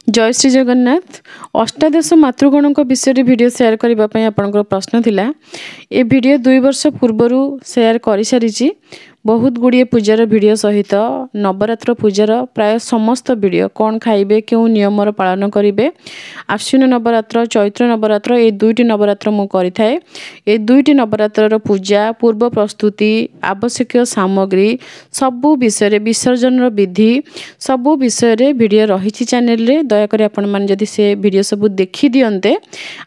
जय श्री जगन्नाथ। अष्टादश मातृगणों विषय वीडियो शेयर करने आपंकर प्रश्न थिला। ए वीडियो 2 वर्ष पूर्वर शेयर कर सारी बहुत गुड़िए पूजार वीडियो सहित नवरात्र पूजार प्राय समस्त वीडियो कौन खाइबे क्यों नियमर पालन करेंगे आश्विन नवरात्र चैत्र नवरात्र ये दुईटी नवरात्र मु करिथाए। ए दुईटी नवरात्र पूजा पूर्व प्रस्तुति आवश्यक सामग्री सबू विषय विसर्जन विधि सबू विषय वीडियो रही चैनल रे दयाकोरी आपण माने जदि से वीडियो सब देखि दियंते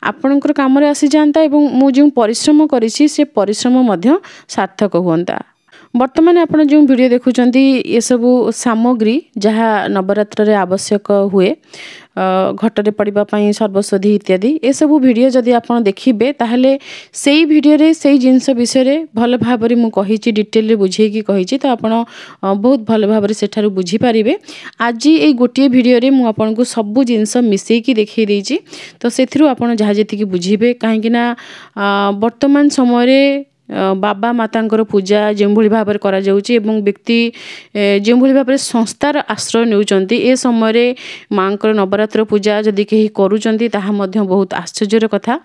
आपणकर काम रे आसी जानता एवं मु जो परिश्रम करिछि से परिश्रम मध्य सार्थक हुअंता। वर्तमान आपण जो वीडियो देखुचंती ये सबू सामग्री जहाँ नवरात्र रे आवश्यक हुए घटरे पड़िबा पई सर्वस्वधी इत्यादि ए सबू वीडियो जदि आपण देखिबे ताहले सेई वीडियो रे सेई जिंस विषय रे भल भाबरे मु कहिछि डिटेल रे बुझेई कि कहिछि तो आपण बहुत भल भाबरे सेठारु बुझी पारिबे। आज ए गोटिए वीडियो रे मु आपण को सबू जिंस मिसेई कि देखि देइछि तो सेथिरु आपण जहा जेति कि बुझिबे काहे कि ना वर्तमान समय रे बाबा मातांकर पूजा जो भाव करा जाउची एवं व्यक्ति जो भाव संस्थार आश्रय नेउचंती ए समय रे मांकर नवरात्र पूजा जदि केही करूचंती ताहा मध्य बहुत आश्चर्यर कथा।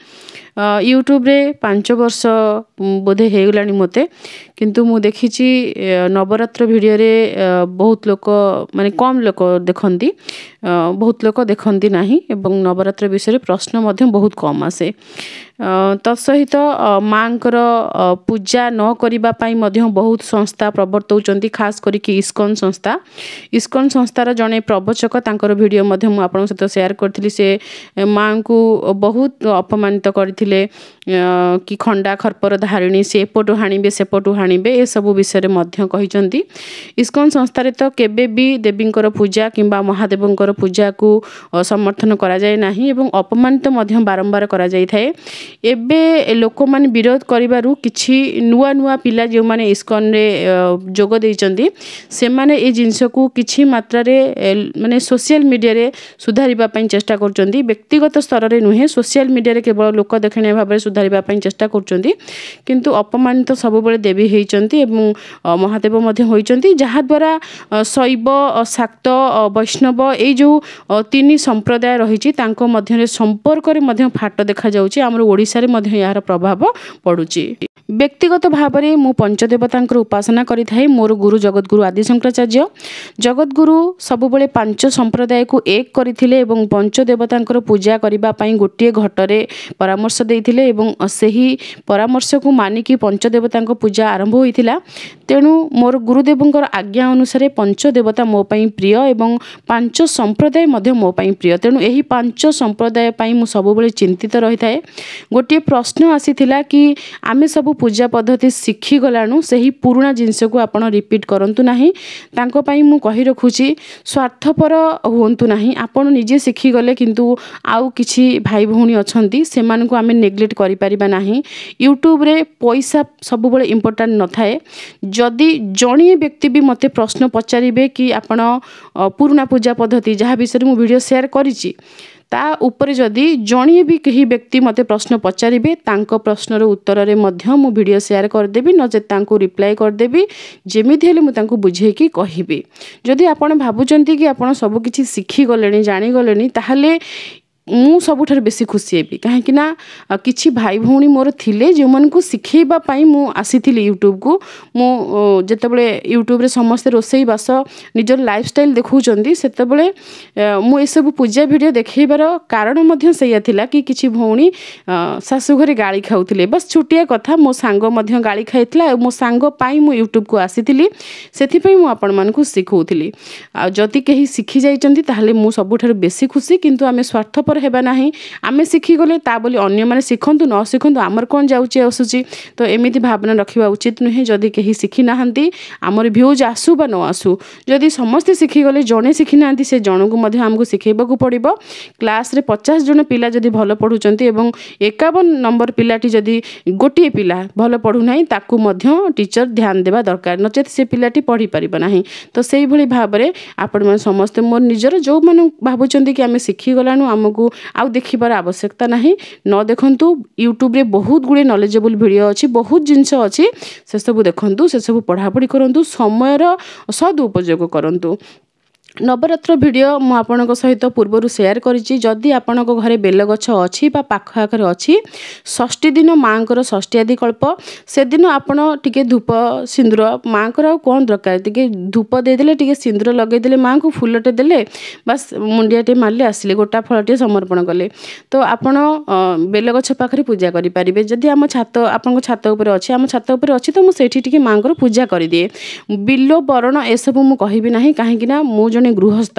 यूट्यूब रे 5 वर्ष बोधे हे गलानी मते किंतु मु देखिछि नवरात्र वीडियो रे बहुत लोक माने कम लोक देखंती बहुत लोक देखंती नाही एवं नवरात्र विषय प्रश्न मध्य बहुत कम आसे। तत्सहित मांकर पूजा न करिबा पई मध्य बहुत संस्था प्रवर्तौचंती खास करिकि इस्कॉन संस्थार जने प्रवचक तांकर वीडियो मध्य मु आपन सहित शेयर करथिली। से मां को बहुत अपमानित करथिले कि खंडा खरपर धारिणी से पटु हाणिबे से पटु हाणिबे ए सब विषय मध्य कहिचंती। इस्कॉन संस्थारे तो केबे भी देवींकर पूजा किंबा महादेवंकर पूजा को समर्थन करा जाय नाही एवं अपमानित मध्य बारंबार करा जाय थाए। एबे लोक मान विरोध करिबारु किछि नुआ नुआ पिला जो माने इस्कॉन रे जोग देइचंती से माने ए जिंस को किछि मात्रा रे माने सोशल मीडिया रे सुधारिबा पई चेष्टा करचंती। व्यक्तिगत स्तर रे नुहे सोशल मीडिया रे केवल लोक देखणे भाबरे सुधारिबा पई चेष्टा करचंती किंतु अपमानित सब बेले देवी हेइचंती एवं महादेव मध्य होइचंती जहा द्वारा शैव शाक्त वैष्णव ए जो तीन संप्रदाय रहिछि तांको मध्य रे संपर्क रे मध्य फाट देखा जाउछि। हमर ओडिसा रे मध्य यार प्रभाव पडुछि। व्यक्तिगत भाव में मु पंचदेवतांकर उपासना करि थाए। मोर गुरु जगतगुरु आदि शंकराचार्य जगतगुरु सबुबले 5 संप्रदाय को एक करथिले एवं पंचदेवतांकर पूजा करिबा पई गोटिए घटरे परामर्श देइथिले एवं सही परामर्श को मानिकी पंचदेवतांक पूजा आरंभ होइथिला। तेणु मोर गुरुदेवंकर आज्ञा अनुसार पंचदेवता मो पई प्रिय एवं 5 संप्रदाय मध्य मो पई प्रिय। तेणु एही 5 संप्रदाय पई मु सबुबले चिंतित रहि थाए। गोटिए प्रश्न आसीथिला कि आमे सब पूजा पद्धति शिखी गलानु सही पुराना जिनस को आपण रिपीट करंतु नाही। तांको पई मु कहि रखुची स्वार्थपर हुंतु नाही। आपण निजे शिखी गले किंतु आउ किछि भाई भौणी अछंती सेमान को आमे नेग्लेक्ट करि परिबा नाही। यूट्यूब रे पैसा सब बळे इंपोर्टेंट न थाए। जदि जणिए व्यक्ति भी मते प्रश्न पचारिबे कि आपण पुराना पूजा पद्धति जहा विषय मु वीडियो शेयर करिछि ता ऊपर जदि जणिए भी कही व्यक्ति मते प्रश्न पचारिबे तांको प्रश्नर उत्तर रे मध्य मु वीडियो शेयर कर देबी नजे तांको रिप्लाई कर देबी जेमिति हेले मु तांको बुझे कि कहिबी। जदि आपण भाबुचंती कि आपण सब किछि शिखी गलेनी जानि गलेनी ताहले मु सबुठार बेसी खुशी हेबी काहे ना किछि भाई भौणी मोर थिले जो मन को सिखेबा पई मु आसीथिली यूट्यूब को। मु जेतेबेले यूट्यूब रे समस्त रोसई बास निजर लाइफस्टाइल देखौचंदी सेतेबेले मु ए सब पूजा वीडियो देखैबार कारण मध्य सैया थिला कि किछि भौणी सासु घरे गाली खाउथिले बस छुटिया कथा मो सांग मध्य गाली खाइतला मो सांग पई मु यूट्यूब को आसीथिली सेथि पई मु आपण मान को सिखौथिली। आ जति केही सिखि जाइचंती ताहले मु सबुठार बेसी खुशी किंतु आमे स्वार्थपर हेबा नाही। आमे शिखी गले ता बोली अन्य माने सिखंतु न सिखंतु आमर कोन जाउची आसुची तो एमिति भावना रखिबा उचित नुहे। जदि केही सिखी नाहंती आमर व्यूज आसु बा न आसु जदि समस्त सिखी गले जणे सिखी नाहंती से जण को मध्ये हमको सिखेबा को पड़िबो। क्लास रे 50 जण पिला जदि भलो पढुचंती एवं 51 नंबर पिलाटी जदि गोटिए पिला भलो पढु नाही ताकू मध्ये टीचर ध्यान देबा दरकार नचेत से पिलाटी पढी परिबा नाही। तो सेही भली भाबरे आपण मन समस्त मोर निजर जो मन भाबुचंती कि आमे सिखी गलानु हमको आउ देखिबार आवश्यकता नहीं। न देखंतु यूट्यूब रे बहुत गुड़े नॉलेजेबल वीडियो अच्छी बहुत जिनस अच्छी से सब देखंतु से सब पढ़ापढ़ी करंतु समयर सदुपयोग करंतु। नवरात्र भिडियो मु आपणक सहित पूर्वर शेयर करिछि जदि आपणक घरे बेल गछ अछि बा पाख आखरे अछि षष्ठी दिन माँकर षष्ठी आदि कल्प से दिन आपण टिके धूप सिंदूर माँकर आ कोन दरकार टिके धूप दे देले टिके सिंदूर लगे देले माँ को फूलटे देले बस मुंडियाटे मारले आसिले गोटा फलटे समर्पण कले तो आपण बेल गछ पाखरे पूजा करि परिबे जदि आम छात आपन छात ऊपर अछि आम छात ऊपर अछि तो मु सेठी टिके माँकर पूजा करि दिए बिलो बरण ए सब मु कहिबि नाही काहे कि ना मु गृहस्थ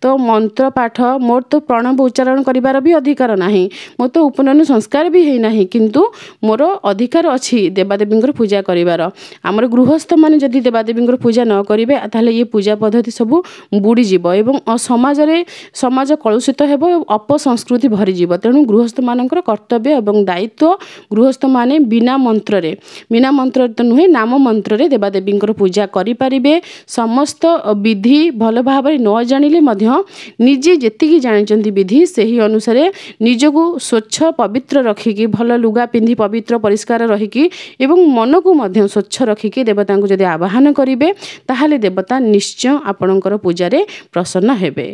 तो मंत्र पाठ मोर तो प्रणव उच्चारण करिवार भी अधिकार नाही मोर तो उपनयन संस्कार भी है नाही किंतु मोर अधिकार अछि देवादेवींकर पूजा करिवार हमर गृहस्थ माने जदि देवादेवींकर पूजा न करिवे ताले ये पूजा पद्धति सब बुडी जीव एवं समाज कलुषित हेबो अपसंस्कृति भरि जीव तेणु गृहस्थ मानकर कर्तव्य एवं दायित्व गृहस्थ माने बिना मंत्र तो नुहे नाम मंत्र रे देवादेवींकर पूजा करि परिबे समस्त विधि भल भाव न जानिले मध्य निजे जेतिकी जानिचंती विधि सही अनुसार निजको स्वच्छ पवित्र रखिकी भल लुगा पिंधि पवित्र परिष्कार रहिकी एवं मन को मध्य स्वच्छ रखिकी देवता को जदि आवाहन करिवे ताहाले देवता निश्चय आपणकर पूजारे प्रसन्न हेबे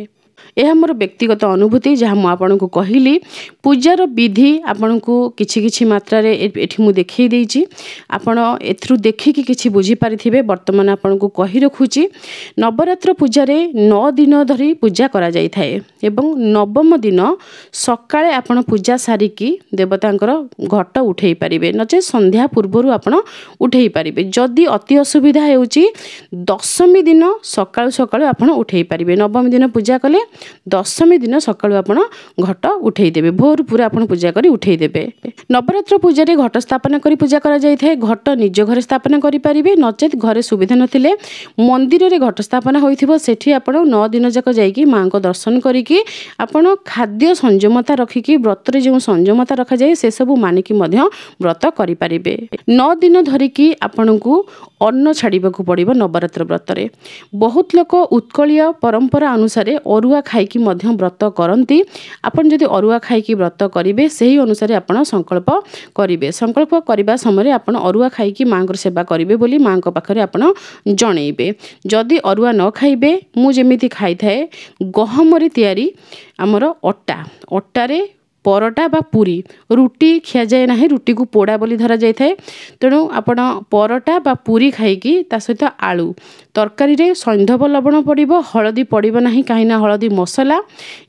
यह मोर व्यक्तिगत अनुभूति जहाँ मुझे आपन को कहली पूजार विधि आपन को किछि मात्रा रे एठी मु देखै देछि आपन एथरु देखिकी किछि बुझी पारिथिबे वर्तमान आपन को कहि रखुछि नवरात्र पूजा रे 9 दिन धरी पूजा करा जाय थाए एवं नवम दिन सकाळे आपन पूजा सारिकी देवतांकर घट उठेई पारिबे नचे संध्या पूर्वरु आपन उठेई पारिबे जदि अति असुविधा हेउछि दशमी दिन सकाळ सकाळ आपन उठेई पारिबे नवम दिन पूजा कले दशमी दिन सकाळु आपण घट उठेई देबे भोर पूरा आपण पूजा करी उठेई देबे नवरात्र पूजा रे घट स्थापना करी पूजा करा जाय थाए घट निज घरे स्थापना करी परिबे नचेत घरे सुविधा नथिले मंदिर रे घट स्थापना होइथिबो सेठी आपण 9 दिन जक जाईकी मां को दर्शन करिकी आपण खाद्य संयमता रखिकी व्रत रे जो संयमता रखा जाय से सब मानिकी मध्य व्रत करी परिबे 9 दिन धरिकी आपण को अन्न छाड़ीबाकू पड़िबो नवरात्र व्रत रे बहुत लोक उत्कलीय परंपरा अनुसार अरुआ खाइकी मध्य व्रत करती आपन जदि अरुआ खाइकी व्रत करिवे सही अनुसार आपन संकल्प करिवे संकल्प करिबा समय आपन अरुआ खाइकी मांकर सेवा करिवे बोली मांक पाखरे आपन जणैबे जदि अरुआ न खाइबे मु जेमिति खाइ थाए गहम रे तयारी हमर अट्टा रे परोटा बा पूरी रुटी खिया जाए ना रुटी को पोड़ा बोली धरा जाए थाए तेणु आपण परोटा बा पूरी खाइकी ता सहित आलू तरकारी रे सैंधव लवण पड़िबो हळदी पड़िबो नाही काहिना हळदी मसला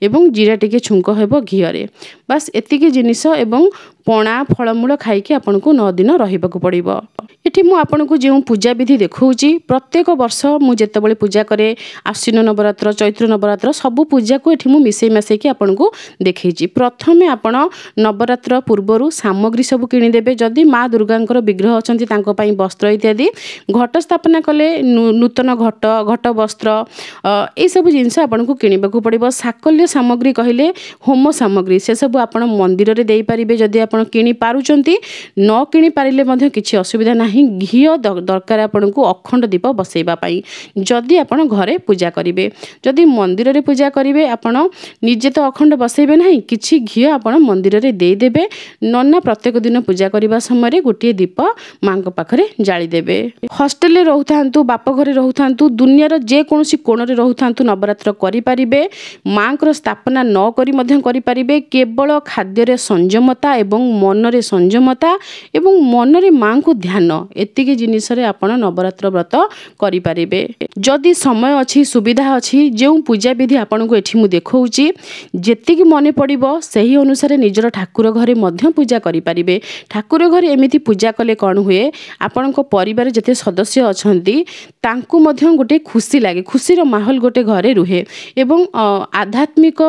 एवं जीरा टिके छुंक हेबो घियरे बस एतिकी जिनिस एवं पणा फलमूल खाइकी आपन को 9 दिन रहिबाकू पड़िबो एठी मु आपन को जे पूजा विधि देखौची प्रत्येक वर्ष मु जेतेबेले पूजा करे आश्विन नवरात्र चैत्र नवरात्र सब पूजा को एठी मु मिसै मासै की आपन को देखैची प्रथमे आपण नवरात्र पूर्वरु सामग्री सब किनि देबे जदि माँ दुर्गांकर विग्रह अछंती तांको पई वस्त्र इत्यादि घट स्थापना कले नूतन घट वस्त्र ए सब जिंस आपन को किनिबाकू पड़िबो साकल्य सामग्री कहिले होम सामग्री से सब आपण मंदिर रे देई परिबे जदि आपण किनि पारुचंती न किनि पारिले मध्ये किछि असुविधा नाही घी दरकार आपन को अखंड दीप बसैबा पई जदि आपण घरे पूजा करिवे जदि मंदिर रे पूजा करिवे आपण निजे तो अखंड बसैबे नाही किछि घी आपण मंदिर रे देई देबे नन्ना प्रत्येक दिन पूजा करिबा समय रे गोटे दीप मांक पाखरे जाली देबे हॉस्टल रे रहउथांतु बाप घरे रहउथांतु दुनिया रो जे कोनोसी कोण रे रहउथांतु नवरात्र करि परिबे मांकर स्थापना न करी मध्ये करि परिबे केवल खाद्य रे संयमता एवं मन रे संयमता एवं मन रे मां को ध्यान एतिकी जिनिस रे आपण नवरात्र व्रत करि परिबे जदि समय अछि सुविधा अछि जे पूजा विधि आपण को एठी मु देखौची जेतिकी मने पड़िबो सही अनुसार निजर ठाकुर घरे मध्य पूजा करि परिबे ठाकुर घरे एमिति पूजा कले कोन हुए आपण को परिवार जते सदस्य अछंती तांकु मध्य गोटे खुशी लागे खुशी रो माहौल गोटे घरे रुहे एवं आध्यात्मिक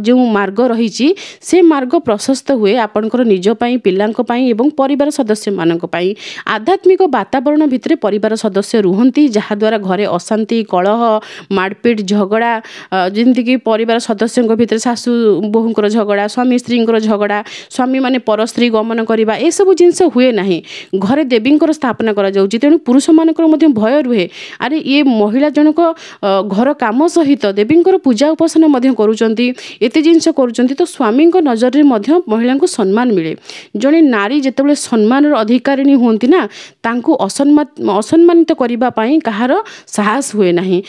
जो मार्ग रहिची से मार्ग प्रशस्त हुए आपनकर निज पई पिलांक पई एवं परिवार सदस्य मानक पई आध्यात्मिक वातावरण भितरे परिवार सदस्य रुहंती जहा द्वारा घरे अशांति कलह मारपीट झगड़ा जेंति कि परिवार सदस्यंक भितरे सासु बोहुंकर झगड़ा स्वामी स्त्रींकर झगड़ा स्वामी माने पर स्त्री गमन करिबा ए सब जिंस हुए नाही घरे देवींकर स्थापना करा जाउची तेणु पुरुष मानकर मध्ये भय रुहे अरे ये महिला जनक घर काम सहित देवींकर पूजा उपासना मध्ये करूचंती एते जिंस करूचंती तो स्वामींक नजर रे मध्ये महिला को सम्मान मिले जणे नारी जेतेबेले सम्मान अधिकारिणी होंती ना तांको असम्मानित करिबा पई कहार साहस हुए नाही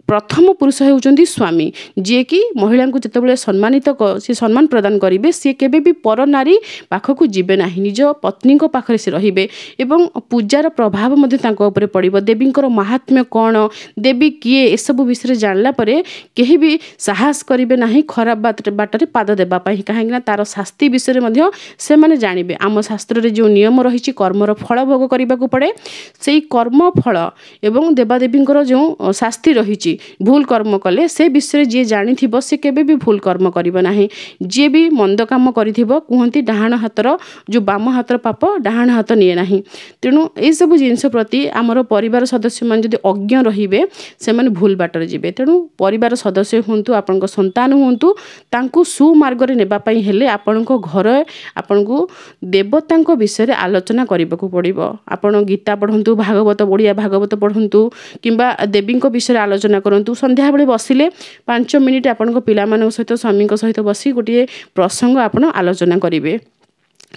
प्रथम पुरुष होउचंदी स्वामी जे कि महिला को जेतेबेले सम्मानित से सम्मान प्रदान करिवे से केबे भी पर नारी पाखकु जिबे नाही निज पत्नी को पाखरे से रहिबे एवं पूजार प्रभाव मध्ये तांको ऊपर पड़िबो देवींकर महात्म्य कोन देवी किए ए सब विषय जानला परे केही भी साहस करिवे नाही खराब बाटरे पाद देबा पई काहेकि तार शास्ति विषय मध्ये से माने जानिबे आम शास्त्र रे जो नियम रहिछि कर्मर फल भोग करिबा को पड़े सेही कर्म फल एवं देवादेवींकर जो शास्ति रहिछि भूल कर्म कले से विषय जे जानिथिबो से केबे भी भूल कर्म करिबो नाही जे भी मंद काम करिथिबो कुहंती डाहाण हातर जो बाम हातर पाप डाहाण हाथ निये नाही तेणु ए सब जिंस प्रति आमर परिवार सदस्य मान जदि अज्ञ रहिबे से माने भूल बाटर जिबे तेणु परिवार सदस्य हुंतु आपनक संतान हुंतु तांकु सुमार्ग रे नेबा पई हेले आपनक घर आपनकु देवतांक विषय आलोचना करिबाकू पड़िबो आपण गीता पढ़ंतु भागवत बढ़िया भागवत पढ़ंतु किंबा देवी विषय आलोचना करंतु संध्या बेले बसिले 5 मिनिट आपन पिला मान सहित स्वामी सहित बसी गोटे प्रसंग आपण आलोचना करिवे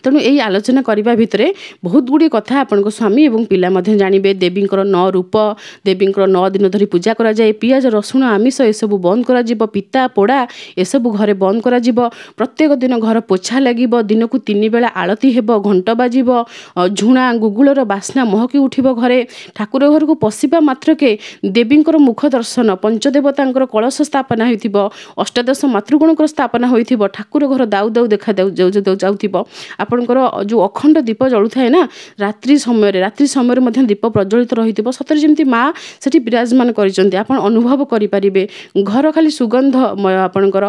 तेणु यही आलोचना करने भितर बहुत गुड़ी कथा आपण स्वामी और पिला जानवे देवींकर 9 रूप देवींकर 9 दिन धरी पूजा करा जाए पियाज रसुण आमिष एसबू बंद करा जिवो पिता पोड़ा एसबू घरे बंद करा जिवो प्रत्येक दिन घर पोछा लगिबो दिन को 3 बेला आलती हेबो घंट बाजिबो झुणा गुगुलर बास्ना महकी उठिबो घरे ठाकुर घर को पशिबा मात्रके देवींकर मुख दर्शन पंचदेवतांकर कलश स्थापना होइथिबो अष्टादश मातृगुणकर स्थापना होइथिबो ठाकुर घर दाउ दाउ देखा जाउथिबो आपणकर जो अखंड दीप जलू थाए ना रात्रि समय मध्य दीप प्रज्वलित रही सतरे जमी माँ से विराजमान कर अनुभव करें घर खाली सुगंधमय आपणकर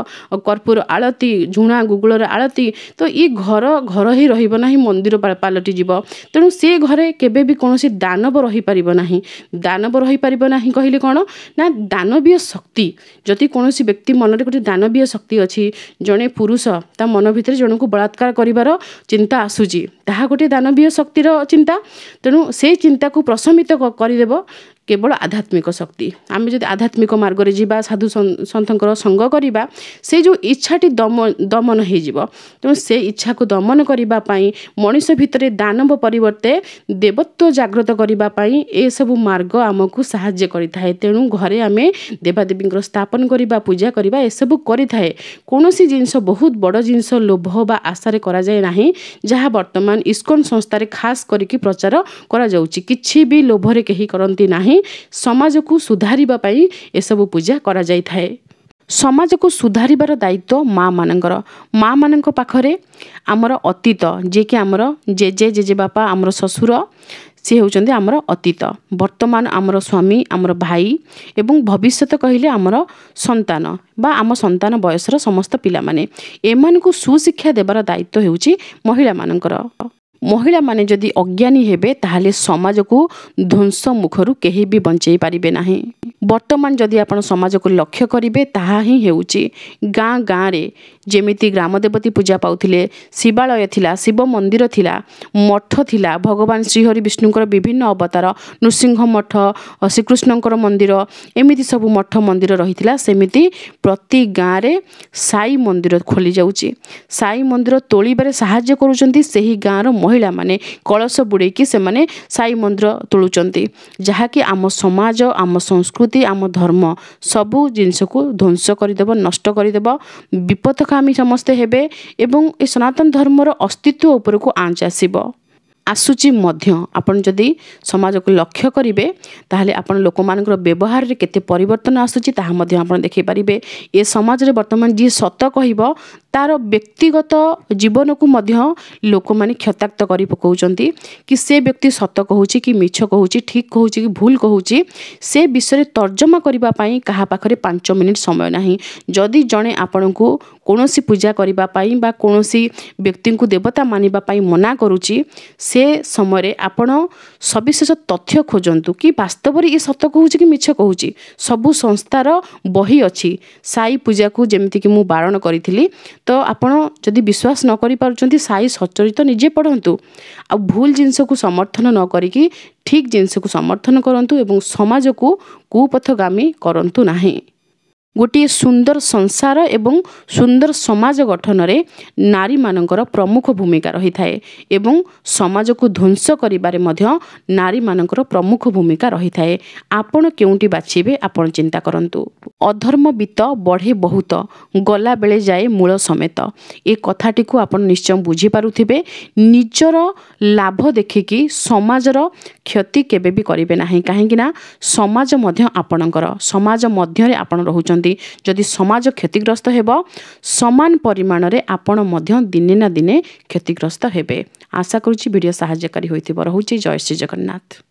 कर्पूर आलती झुणा गुगुलर आलती तो ये घर घर ही रही मंदिर पलटि जीव तेणु से घरे केबे भी कौन दानव रही पार ना दानव रही पार ना कहले कौन ना दानवीय शक्ति जदि कौन व्यक्ति मन में गोटे दानवीय शक्ति अच्छी जड़े पुरुष ता मन भितर जन को बलात्कार कर चिंता आसूची ताहा गोटे दानवीय शक्तिर चिंता तेणु से चिंता को प्रशमित करदेव केवल आध्यात्मिक शक्ति आम जब आध्यात्मिक मार्ग में जावा साधु सन्थर संग करवा से जो इच्छाटी दमन हो तेणु से इच्छा को दमन करने मनीष भितर दानव परिवर्ते देवत्व जागृत करने ए सब मार्ग आमको साहाय्य करें तेणु घरे आम देवादेवी स्थापन करवा पूजा करवा एसबू करें कौन जिनस बहुत बड़ जिनस लोभ बा आशार कराए ना जहाँ वर्तमान इस्कन संस्थार खास करके प्रचार करा भी लोभरे कहीं करती नहीं समाज को सुधारिबा पई एसबू पूजा करा जाय थाए समाज को सुधारिबार दायित्व माँ मानक पाखरे आमर अतीत जे कि आमर जेजे जेजे बापा आमर ससुर सी होउचंदी आमर अतीत वर्तमान आमर स्वामी आमर भाई एवं भविष्यत कहले आमर संतान बा आम संतान बयसर समस्त पिला माने एमानकु सुशिक्षा देबार दायित्व हेउची महिला मानकर महिला माने जदि अज्ञानी हेबे ताहाले समाज को ध्वंस मुखरु केही भी बंचई पारिबे नाही वर्तमान जदि आपण समाज को लक्ष्य करिवे ताहा ही हेउची गाँ गाँ रे जेमिति ग्रामदेवती पूजा पाउथिले शिवालय थिला शिव मंदिर थिला मठ थिला भगवान श्रीहरि विष्णुकर विभिन्न अवतार नृसिंह मठ श्रीकृष्णकर मंदिर एमिति सब मठ मंदिर रहिथिला सेमिति प्रति गाँ रे साई मंदिर खोली जाउची साई मंदिर तोलिबारे सहाय्य करूचंती सेही गाँ रो महिला माने कलश बुड़ेकी से माने साई मंदिर तोलुचंती जहा कि आम समाज आम संस्कृति आम धर्म सबू जिनस को ध्वंस करदेव नष्ट करदेव विपथकामी समस्ते हेबे एवं ए सनातन धर्मर अस्तित्व उपर को आंच आसीबो आसूची मध्य आपण जदि समाज को लक्ष्य करिवे ताहले आपण लोक मानकर व्यवहार रे केते परिवर्तन आसूची ताहा मध्य आपण देखि पारिबे ए समाज रे वर्तमान जी सत कहिबो तार व्यक्तिगत जीवन को मध्य लोक माने क्षताक्त करि पकाउचंती कि से व्यक्ति सत कहूची कि मिछ कहूची ठीक कहूची कि भूल कहूची से विषय तर्जमा करिबा पई कहा पाखरे 5 मिनिट समय नाही जदि जणे आपण को कोनोसी पूजा करिबा पई बा कोनोसी व्यक्ति को देवता मानिबा पई मना करूची से समय आपण सविशेष तथ्य खोजंतु कि वास्तव रे ये सत कहूची कि मिछ कहूची सबु संस्थार बही अछि साई पूजा को जेमिति कि मु बारण करिथिली तो आपण जदि विश्वास न करि पारुचंती साई सचरित निजे पढ़ंतु आ भूल जिनस को समर्थन न करिकी ठीक जिनस को समर्थन करंतु एवं समाज को कुपथगामी करंतु नाही। गोटे सुंदर संसार एवं सुंदर समाज गठन रे नारी मानकर प्रमुख भूमिका रही थाए एवं समाज को ध्वंस करिबारे मध्य नारी मानकर प्रमुख भूमिका रही थाए। आपण केउंटी बाछिबे आपण चिंता करंतु। अधर्म बित बढ़े बहुत गला बेले जाए मूल समेत ए कथाटी को आपण निश्चय बुझी पारुथिबे। निजर लाभ देखिकी समाजर क्षति केबे भी करिवे नाही काहेकि ना समाज मध्य आपणकर समाज मध्य रे आपण रहउचंती। जदि समाज क्षतिग्रस्त हेबो समान परिमाण रे आपण मध्य दिने ना दिने क्षतिग्रस्त हेबे। आशा करूची वीडियो सहायकारी होइथिबो। रहउची जय श्री जगन्नाथ।